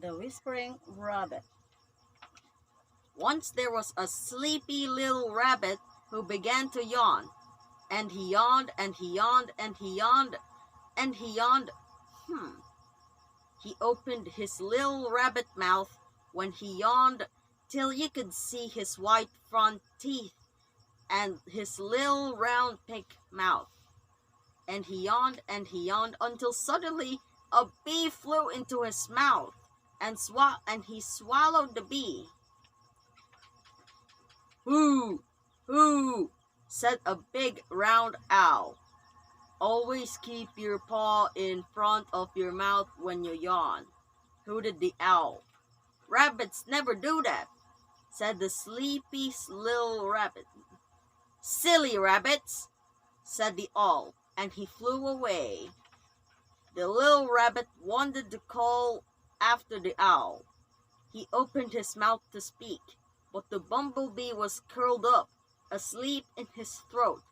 The Whispering Rabbit. Once there was a sleepy little rabbit who began to yawn, and he yawned, and he yawned, and he yawned, and he yawned. Hmm. He opened his little rabbit mouth when he yawned till you could see his white front teeth and his little round pink mouth. And he yawned until suddenly a bee flew into his mouth and he swallowed the bee. "Hoo, hoo," said a big round owl. "Always keep your paw in front of your mouth when you yawn," hooted the owl. "Rabbits never do that," said the sleepy little rabbit. "Silly rabbits," said the owl, and he flew away. The little rabbit wanted to call after the owl. He opened his mouth to speak, but the bumblebee was curled up, asleep in his throat,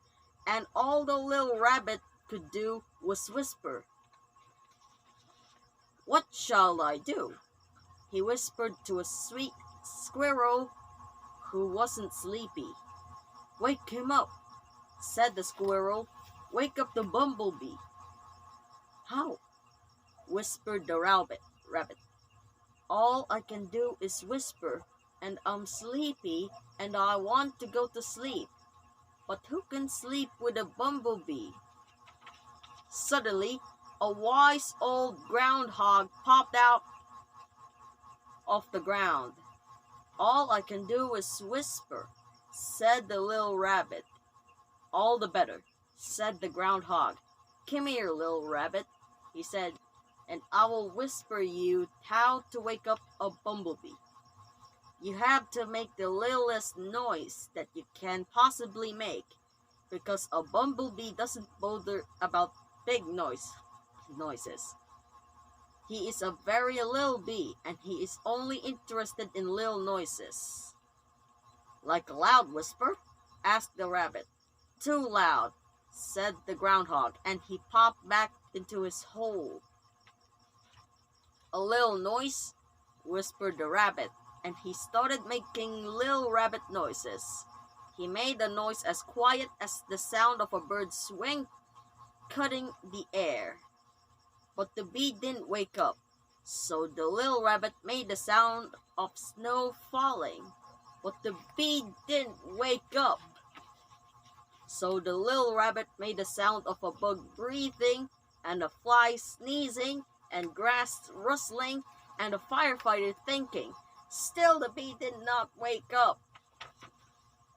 and all the little rabbit could do was whisper. "What shall I do?" he whispered to a sweet squirrel who wasn't sleepy. "Wake him up," said the squirrel. "Wake up the bumblebee." "How?" whispered the rabbit. "All I can do is whisper, and I'm sleepy, and I want to go to sleep. But who can sleep with a bumblebee?" Suddenly, a wise old groundhog popped out of the ground. "All I can do is whisper," said the little rabbit. "All the better," said the groundhog. "Come here, little rabbit," he said, "and I will whisper you how to wake up a bumblebee. You have to make the littlest noise that you can possibly make, because a bumblebee doesn't bother about big noises. He is a very little bee, and he is only interested in little noises." "Like a loud whisper?" asked the rabbit. "Too loud," said the groundhog, and he popped back into his hole. "A little noise?" whispered the rabbit, and he started making little rabbit noises. He made a noise as quiet as the sound of a bird's wing cutting the air. But the bee didn't wake up, so the little rabbit made the sound of snow falling. But the bee didn't wake up, so the little rabbit made the sound of a bug breathing, and a fly sneezing, and grass rustling, and a firefighter thinking. Still the bee did not wake up.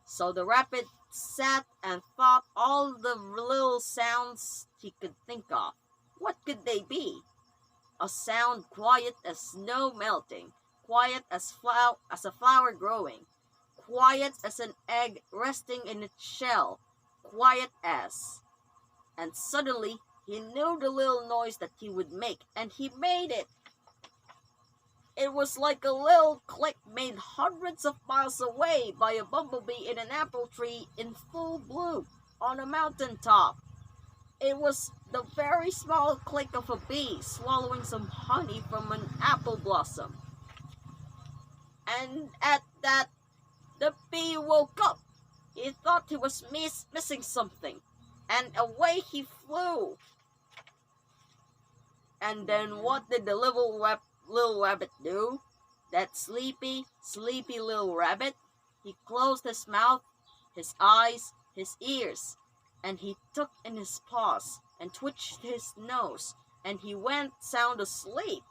So the rabbit sat and thought all the little sounds he could think of. What could they be? A sound quiet as snow melting, quiet as a flower growing, quiet as an egg resting in its shell, quiet as. And suddenly he knew the little noise that he would make, and he made it. It was like a little click made hundreds of miles away by a bumblebee in an apple tree in full bloom on a mountain top. It was the very small click of a bee swallowing some honey from an apple blossom. And at that, the bee woke up. He thought he was missing something, and away he flew. And then what did the little rabbit do? That sleepy little rabbit? He closed his mouth, his eyes, his ears, and he took in his paws and twitched his nose, and he went sound asleep.